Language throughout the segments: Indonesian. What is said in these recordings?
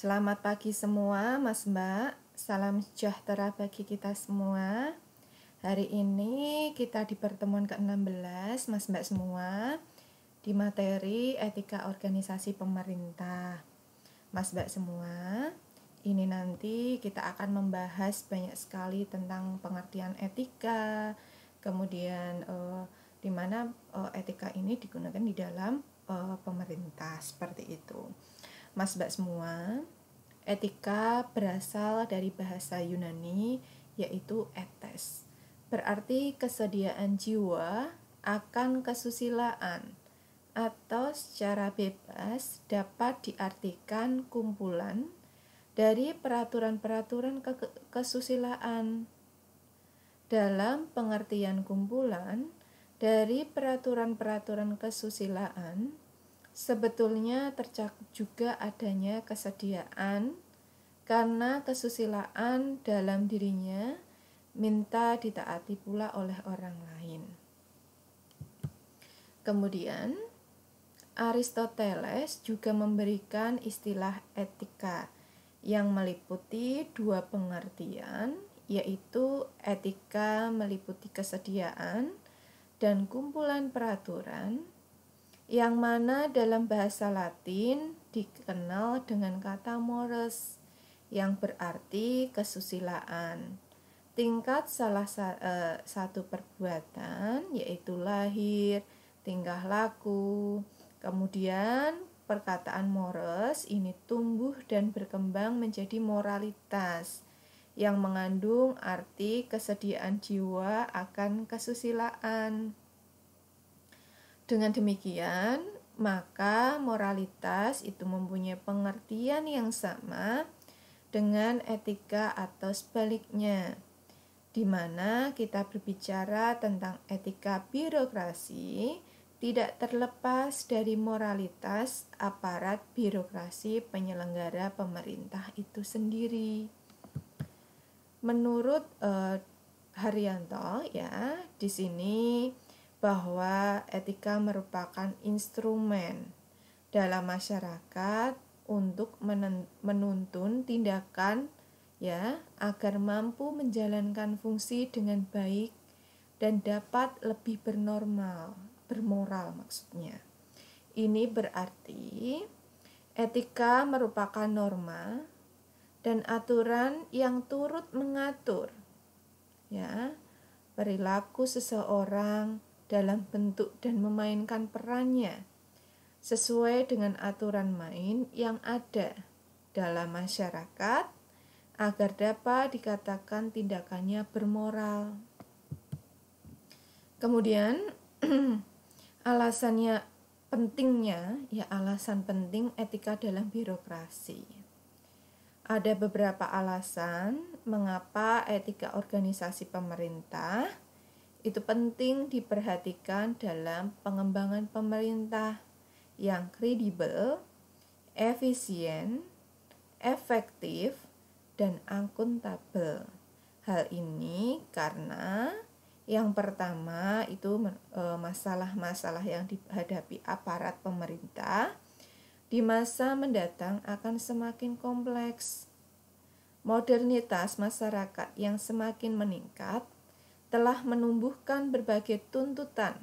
Selamat pagi semua Mas Mbak, salam sejahtera bagi kita semua. Hari ini kita di pertemuan ke-16 Mas Mbak semua di materi etika organisasi pemerintah. Mas Mbak semua, ini nanti kita akan membahas banyak sekali tentang pengertian etika, kemudian di mana etika ini digunakan di dalam pemerintah seperti itu. Mas Mbak semua, etika berasal dari bahasa Yunani yaitu etes, berarti kesediaan jiwa akan kesusilaan, atau secara bebas dapat diartikan kumpulan dari peraturan-peraturan kesusilaan. Dalam pengertian kumpulan dari peraturan-peraturan kesusilaan, sebetulnya tercakup juga adanya kesediaan karena kesusilaan dalam dirinya minta ditaati pula oleh orang lain. Kemudian Aristoteles juga memberikan istilah etika yang meliputi dua pengertian, yaitu etika meliputi kesediaan dan kumpulan peraturan, yang mana dalam bahasa Latin dikenal dengan kata mores, yang berarti kesusilaan. Tingkat salah satu perbuatan yaitu lahir, tingkah laku. Kemudian perkataan mores ini tumbuh dan berkembang menjadi moralitas yang mengandung arti kesediaan jiwa akan kesusilaan. Dengan demikian, maka moralitas itu mempunyai pengertian yang sama dengan etika atau sebaliknya, di mana kita berbicara tentang etika birokrasi tidak terlepas dari moralitas aparat birokrasi penyelenggara pemerintah itu sendiri. Menurut Haryanto ya, di sini bahwa etika merupakan instrumen dalam masyarakat untuk menuntun tindakan ya agar mampu menjalankan fungsi dengan baik dan dapat lebih bermoral maksudnya. Ini berarti etika merupakan norma dan aturan yang turut mengatur ya perilaku seseorang dalam bentuk dan memainkan perannya sesuai dengan aturan main yang ada dalam masyarakat agar dapat dikatakan tindakannya bermoral. Kemudian alasan penting etika dalam birokrasi. Ada beberapa alasan mengapa etika organisasi pemerintah itu penting diperhatikan dalam pengembangan pemerintah yang kredibel, efisien, efektif, dan akuntabel. Hal ini karena yang pertama itu masalah-masalah yang dihadapi aparat pemerintah di masa mendatang akan semakin kompleks. Modernitas masyarakat yang semakin meningkat telah menumbuhkan berbagai tuntutan,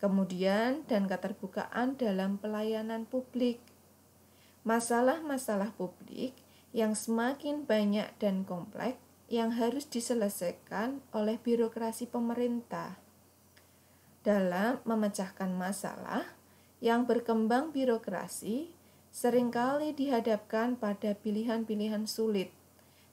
kemudian dan keterbukaan dalam pelayanan publik. Masalah-masalah publik yang semakin banyak dan kompleks yang harus diselesaikan oleh birokrasi pemerintah. Dalam memecahkan masalah yang berkembang birokrasi seringkali dihadapkan pada pilihan-pilihan sulit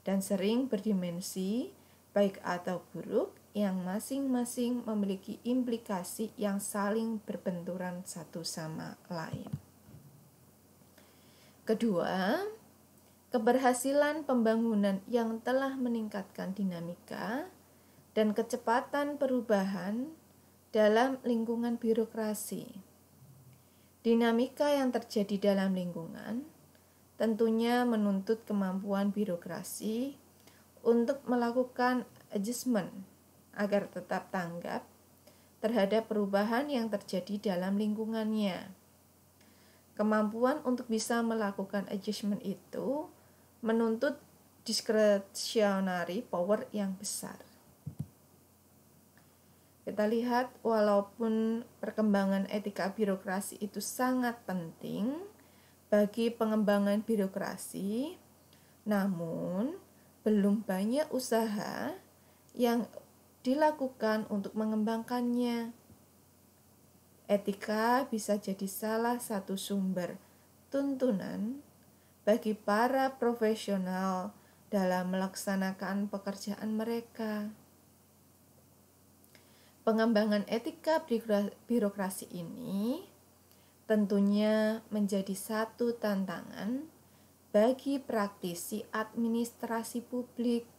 dan sering berdimensi baik atau buruk yang masing-masing memiliki implikasi yang saling berbenturan satu sama lain. Kedua, keberhasilan pembangunan yang telah meningkatkan dinamika dan kecepatan perubahan dalam lingkungan birokrasi. Dinamika yang terjadi dalam lingkungan tentunya menuntut kemampuan birokrasi untuk melakukan adjustment agar tetap tanggap terhadap perubahan yang terjadi dalam lingkungannya. Kemampuan untuk bisa melakukan adjustment itu menuntut discretionary power yang besar. Kita lihat walaupun perkembangan etika birokrasi itu sangat penting bagi pengembangan birokrasi, namun belum banyak usaha yang dilakukan untuk mengembangkannya. Etika bisa jadi salah satu sumber tuntunan bagi para profesional dalam melaksanakan pekerjaan mereka. Pengembangan etika birokrasi ini tentunya menjadi satu tantangan bagi praktisi administrasi publik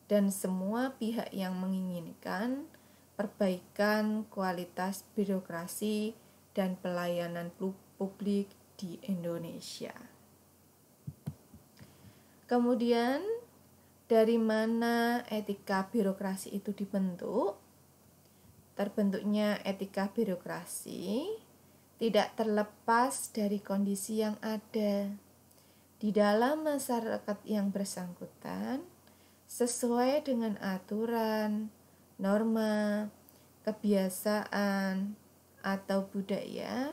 dan semua pihak yang menginginkan perbaikan kualitas birokrasi dan pelayanan publik di Indonesia. Kemudian, dari mana etika birokrasi itu dibentuk? Terbentuknya etika birokrasi tidak terlepas dari kondisi yang ada di dalam masyarakat yang bersangkutan sesuai dengan aturan, norma, kebiasaan, atau budaya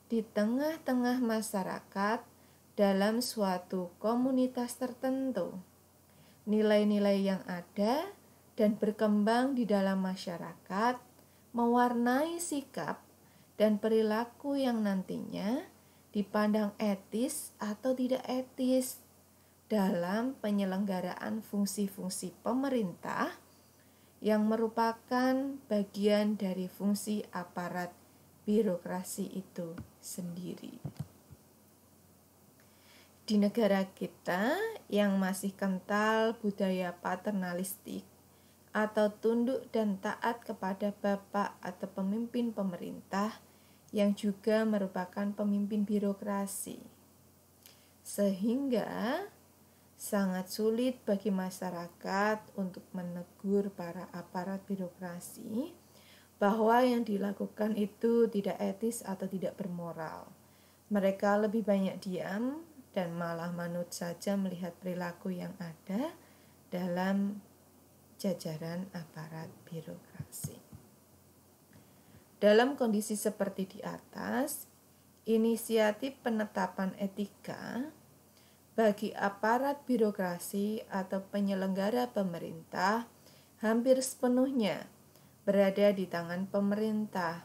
di tengah-tengah masyarakat dalam suatu komunitas tertentu. Nilai-nilai yang ada dan berkembang di dalam masyarakat mewarnai sikap dan perilaku yang nantinya dipandang etis atau tidak etis dalam penyelenggaraan fungsi-fungsi pemerintah yang merupakan bagian dari fungsi aparat birokrasi itu sendiri. Di negara kita yang masih kental budaya paternalistik atau tunduk dan taat kepada bapak atau pemimpin pemerintah yang juga merupakan pemimpin birokrasi, sehingga sangat sulit bagi masyarakat untuk menegur para aparat birokrasi bahwa yang dilakukan itu tidak etis atau tidak bermoral. Mereka lebih banyak diam dan malah manut saja melihat perilaku yang ada dalam jajaran aparat birokrasi. Dalam kondisi seperti di atas, inisiatif penetapan etika bagi aparat birokrasi atau penyelenggara pemerintah hampir sepenuhnya berada di tangan pemerintah,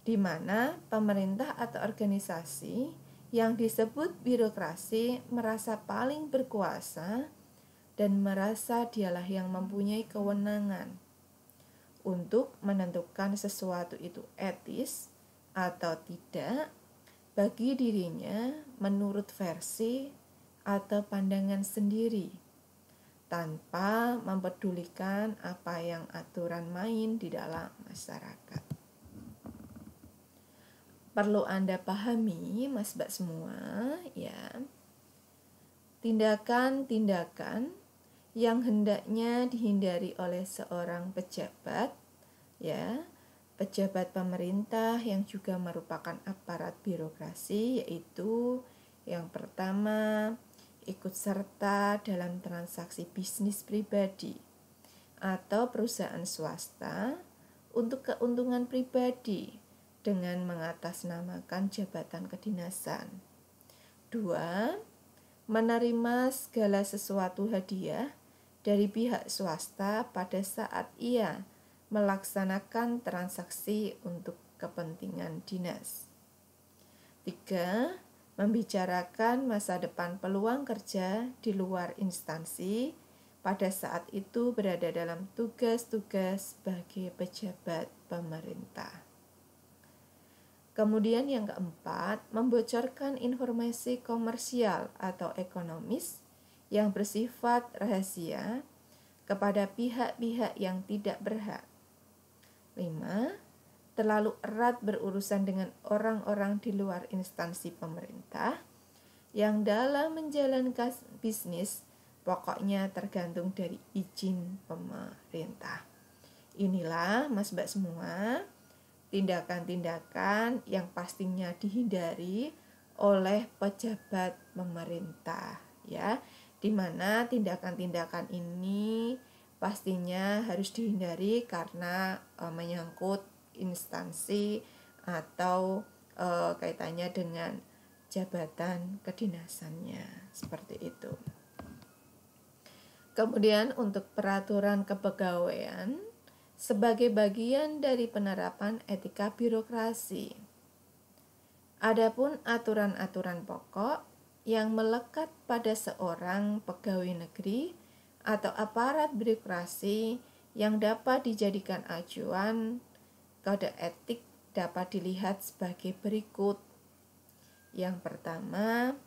di mana pemerintah atau organisasi yang disebut birokrasi merasa paling berkuasa dan merasa dialah yang mempunyai kewenangan untuk menentukan sesuatu itu etis atau tidak bagi dirinya menurut versi atau pandangan sendiri, tanpa mempedulikan apa yang aturan main di dalam masyarakat. Perlu Anda pahami, Mas Mbak semua, ya, tindakan-tindakan yang hendaknya dihindari oleh seorang pejabat, ya, pejabat pemerintah yang juga merupakan aparat birokrasi, yaitu yang pertama, ikut serta dalam transaksi bisnis pribadi atau perusahaan swasta untuk keuntungan pribadi dengan mengatasnamakan jabatan kedinasan. 2. Menerima segala sesuatu hadiah dari pihak swasta pada saat ia melaksanakan transaksi untuk kepentingan dinas. 3. Membicarakan masa depan peluang kerja di luar instansi pada saat itu berada dalam tugas-tugas sebagai pejabat pemerintah. Kemudian yang keempat, membocorkan informasi komersial atau ekonomis yang bersifat rahasia kepada pihak-pihak yang tidak berhak. 5. Terlalu erat berurusan dengan orang-orang di luar instansi pemerintah yang dalam menjalankan bisnis pokoknya tergantung dari izin pemerintah. Inilah Mas Mbak semua tindakan-tindakan yang pastinya dihindari oleh pejabat pemerintah, ya, di mana tindakan-tindakan ini pastinya harus dihindari karena menyangkut instansi atau kaitannya dengan jabatan kedinasannya, seperti itu. Kemudian untuk peraturan kepegawaian sebagai bagian dari penerapan etika birokrasi. Adapun aturan-aturan pokok yang melekat pada seorang pegawai negeri atau aparat birokrasi yang dapat dijadikan acuan, kode etik dapat dilihat sebagai berikut. Yang pertama,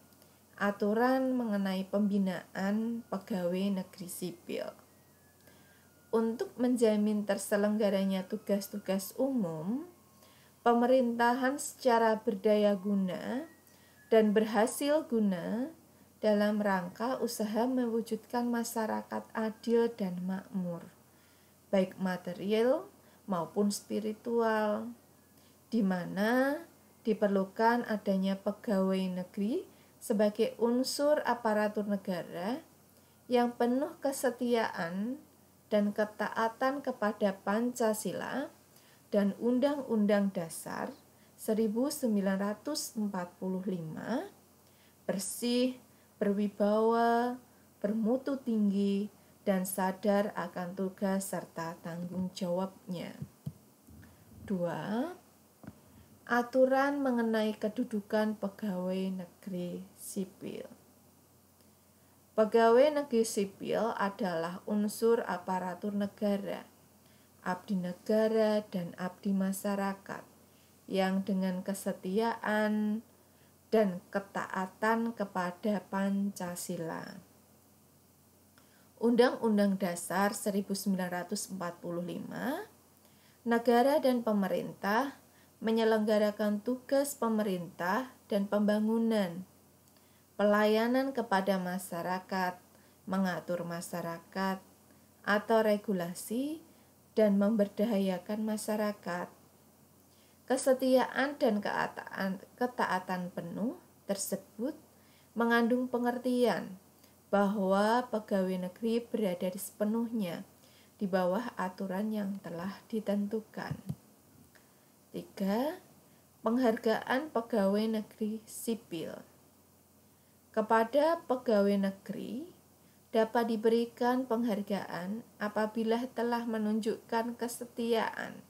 aturan mengenai pembinaan pegawai negeri sipil. Untuk menjamin terselenggaranya tugas-tugas umum, pemerintahan secara berdaya guna dan berhasil guna dalam rangka usaha mewujudkan masyarakat adil dan makmur, baik material maupun spiritual, di mana diperlukan adanya pegawai negeri sebagai unsur aparatur negara yang penuh kesetiaan dan ketaatan kepada Pancasila dan Undang-Undang Dasar 1945, bersih, berwibawa, bermutu tinggi, dan sadar akan tugas serta tanggung jawabnya. 2. Aturan mengenai kedudukan pegawai negeri sipil. Pegawai negeri sipil adalah unsur aparatur negara, abdi negara dan abdi masyarakat yang dengan kesetiaan dan ketaatan kepada Pancasila, Undang-Undang Dasar 1945, negara dan pemerintah menyelenggarakan tugas pemerintah dan pembangunan, pelayanan kepada masyarakat, mengatur masyarakat, atau regulasi, dan memberdayakan masyarakat. Kesetiaan dan ketaatan penuh tersebut mengandung pengertian bahwa pegawai negeri berada sepenuhnya di bawah aturan yang telah ditentukan. 3. Penghargaan pegawai negeri sipil. Kepada pegawai negeri dapat diberikan penghargaan apabila telah menunjukkan kesetiaan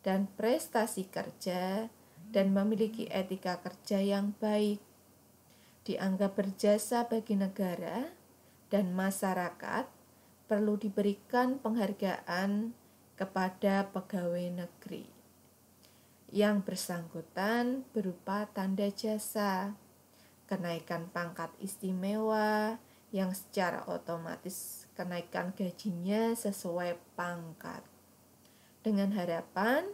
dan prestasi kerja dan memiliki etika kerja yang baik, dianggap berjasa bagi negara dan masyarakat. Perlu diberikan penghargaan kepada pegawai negeri yang bersangkutan berupa tanda jasa, kenaikan pangkat istimewa yang secara otomatis kenaikan gajinya sesuai pangkat, dengan harapan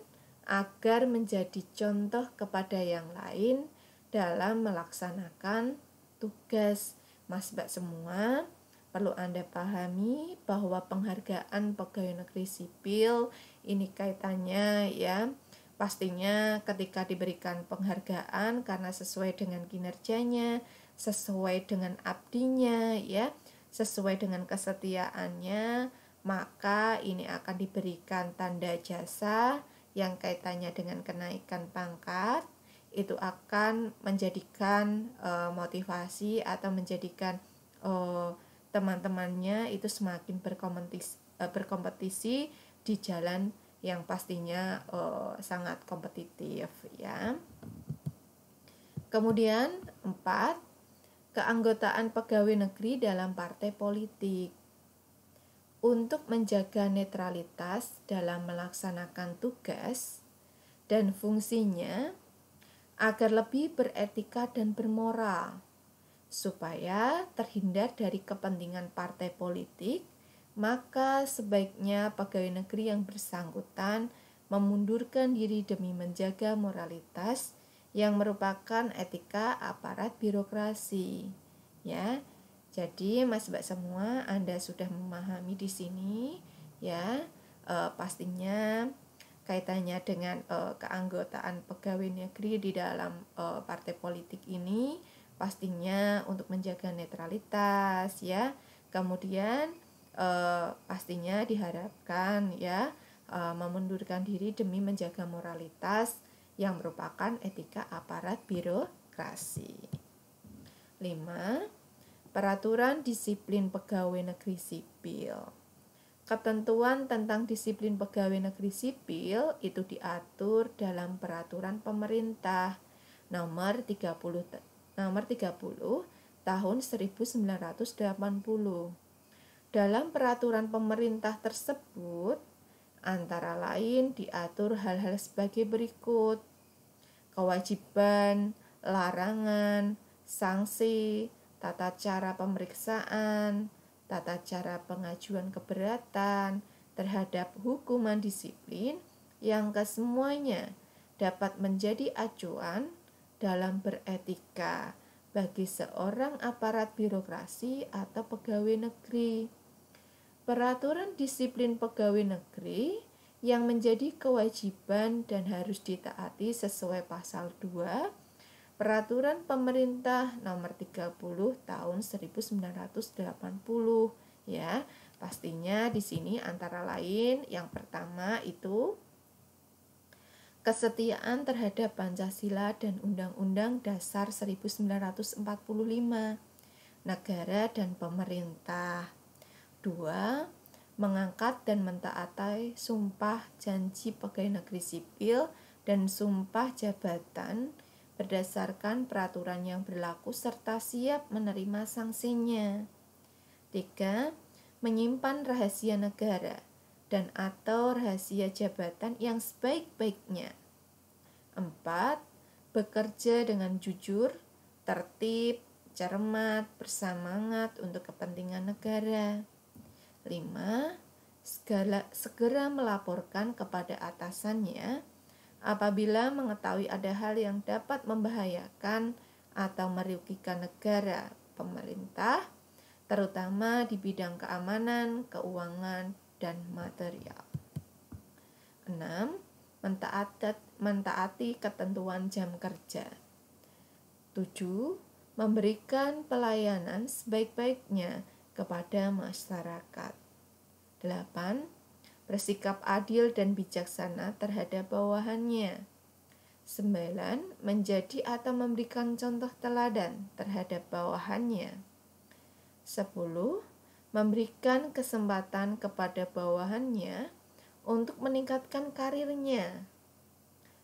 agar menjadi contoh kepada yang lain dalam melaksanakan tugas. Mas Mbak semua, perlu Anda pahami bahwa penghargaan pegawai negeri sipil ini kaitannya, ya, pastinya ketika diberikan penghargaan karena sesuai dengan kinerjanya, sesuai dengan abdinya, ya, sesuai dengan kesetiaannya, maka ini akan diberikan tanda jasa yang kaitannya dengan kenaikan pangkat. Itu akan menjadikan motivasi atau menjadikan teman-temannya itu semakin berkompetisi di jalan yang pastinya sangat kompetitif, ya. Kemudian 4, keanggotaan pegawai negeri dalam partai politik. Untuk menjaga netralitas dalam melaksanakan tugas dan fungsinya agar lebih beretika dan bermoral, supaya terhindar dari kepentingan partai politik, maka sebaiknya pegawai negeri yang bersangkutan memundurkan diri demi menjaga moralitas yang merupakan etika aparat birokrasi, ya. Jadi Mas Mbak semua, Anda sudah memahami di sini, ya. Pastinya kaitannya dengan keanggotaan pegawai negeri di dalam partai politik ini pastinya untuk menjaga netralitas ya. Kemudian pastinya diharapkan ya memundurkan diri demi menjaga moralitas yang merupakan etika aparat birokrasi. 5. Peraturan disiplin pegawai negeri sipil. Ketentuan tentang disiplin pegawai negeri sipil itu diatur dalam peraturan pemerintah nomor 30 tahun 1980. Dalam peraturan pemerintah tersebut antara lain diatur hal-hal sebagai berikut: kewajiban, larangan, sanksi, tata cara pemeriksaan, tata cara pengajuan keberatan terhadap hukuman disiplin yang kesemuanya dapat menjadi acuan dalam beretika bagi seorang aparat birokrasi atau pegawai negeri. Peraturan disiplin pegawai negeri yang menjadi kewajiban dan harus ditaati sesuai pasal 2 Peraturan Pemerintah nomor 30 tahun 1980 ya. Pastinya di sini antara lain yang pertama itu kesetiaan terhadap Pancasila dan Undang-Undang Dasar 1945, negara dan pemerintah. 2. Mengangkat dan mentaati sumpah janji pegawai negeri sipil dan sumpah jabatan berdasarkan peraturan yang berlaku serta siap menerima sanksinya. 3. Menyimpan rahasia negara dan atau rahasia jabatan yang sebaik-baiknya. 4. Bekerja dengan jujur, tertib, cermat, bersemangat untuk kepentingan negara. 5. Segera melaporkan kepada atasannya apabila mengetahui ada hal yang dapat membahayakan atau merugikan negara, pemerintah, terutama di bidang keamanan, keuangan, dan material. 6. Mentaati ketentuan jam kerja. 7. Memberikan pelayanan sebaik-baiknya kepada masyarakat. 8. Bersikap adil dan bijaksana terhadap bawahannya. 9. Menjadi atau memberikan contoh teladan terhadap bawahannya. 10. Memberikan kesempatan kepada bawahannya untuk meningkatkan karirnya.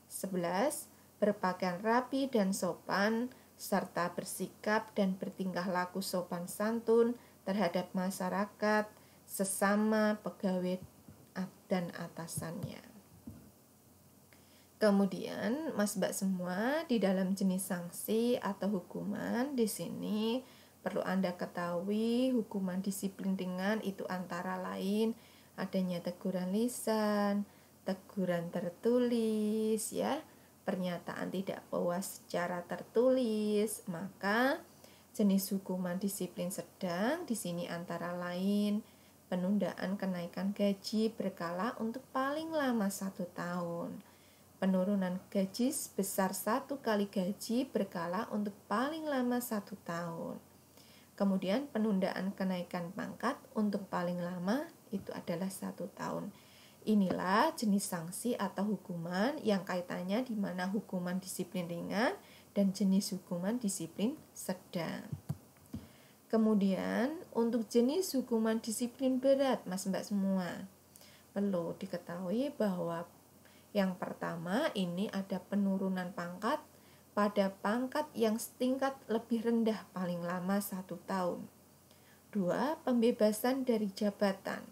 11. Berpakaian rapi dan sopan serta bersikap dan bertingkah laku sopan santun terhadap masyarakat, sesama pegawai dan atasannya. Kemudian, Mas Mbak semua, di dalam jenis sanksi atau hukuman di sini perlu Anda ketahui hukuman disiplin ringan itu antara lain adanya teguran lisan, teguran tertulis ya, pernyataan tidak puas secara tertulis. Maka jenis hukuman disiplin sedang di sini antara lain penundaan kenaikan gaji berkala untuk paling lama 1 tahun, penurunan gaji sebesar 1 kali gaji berkala untuk paling lama 1 tahun. Kemudian penundaan kenaikan pangkat untuk paling lama itu adalah 1 tahun. Inilah jenis sanksi atau hukuman yang kaitannya di mana hukuman disiplin ringan dan jenis hukuman disiplin sedang. Kemudian untuk jenis hukuman disiplin berat, Mas Mbak semua, perlu diketahui bahwa yang pertama ini ada penurunan pangkat pada pangkat yang setingkat lebih rendah paling lama 1 tahun. 2. Pembebasan dari jabatan.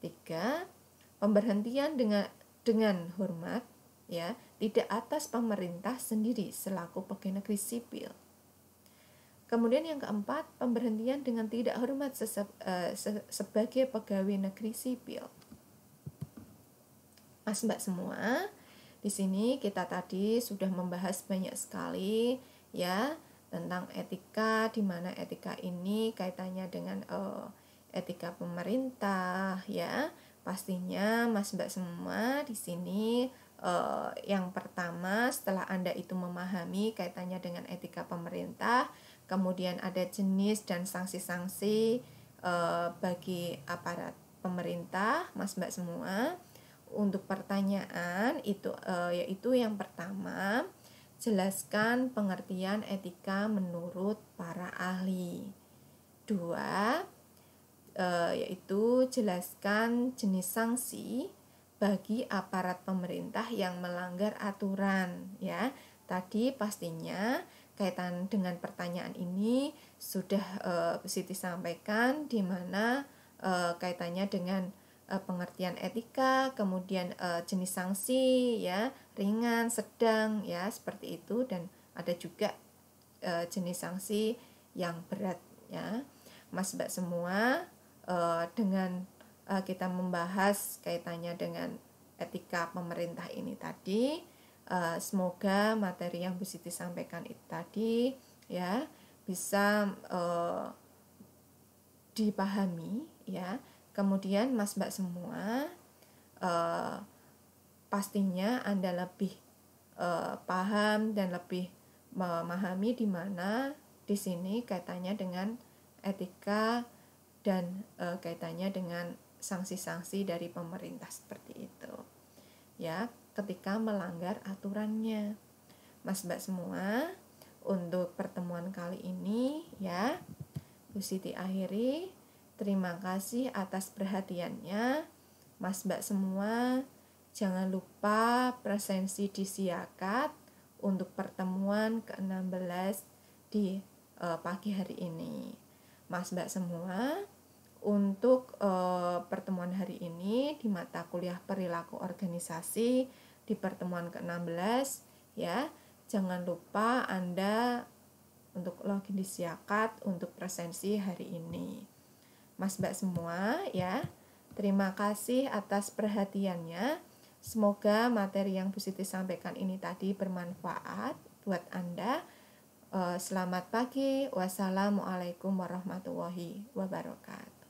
3. Pemberhentian dengan hormat ya, tidak atas pemerintah sendiri selaku pegawai negeri sipil. Kemudian yang keempat, pemberhentian dengan tidak hormat sebagai pegawai negeri sipil. Mas Mbak semua, di sini kita tadi sudah membahas banyak sekali ya tentang etika, di mana etika ini kaitannya dengan etika pemerintah ya, Pastinya Mas Mbak semua di sini yang pertama setelah Anda itu memahami kaitannya dengan etika pemerintah, kemudian ada jenis dan sanksi-sanksi bagi aparat pemerintah, Mas Mbak semua. Untuk pertanyaan itu yaitu yang pertama, jelaskan pengertian etika menurut para ahli. Dua, yaitu jelaskan jenis sanksi bagi aparat pemerintah yang melanggar aturan ya. Tadi pastinya kaitan dengan pertanyaan ini sudah Siti sampaikan di mana kaitannya dengan pengertian etika, kemudian jenis sanksi ya, ringan, sedang ya, seperti itu, dan ada juga jenis sanksi yang berat ya. Mas Mbak semua, dengan kita membahas kaitannya dengan etika pemerintah ini tadi, semoga materi yang Bu Siti sampaikan itu tadi ya bisa dipahami ya. Kemudian Mas Mbak semua, pastinya Anda lebih paham dan lebih memahami di mana di sini kaitannya dengan etika dan kaitannya dengan sanksi-sanksi dari pemerintah seperti itu ya, ketika melanggar aturannya. Mas Mbak semua, untuk pertemuan kali ini ya Bu Siti akhiri. Terima kasih atas perhatiannya Mas Mbak semua. Jangan lupa presensi di Siakat untuk pertemuan ke-16 di pagi hari ini. Mas Mbak semua, untuk pertemuan hari ini di mata kuliah perilaku organisasi di pertemuan ke-16 ya, jangan lupa Anda untuk login di Siakat untuk presensi hari ini. Mas Mbak semua ya, terima kasih atas perhatiannya. Semoga materi yang Bu Siti sampaikan ini tadi bermanfaat buat Anda. Selamat pagi. Wassalamualaikum warahmatullahi wabarakatuh.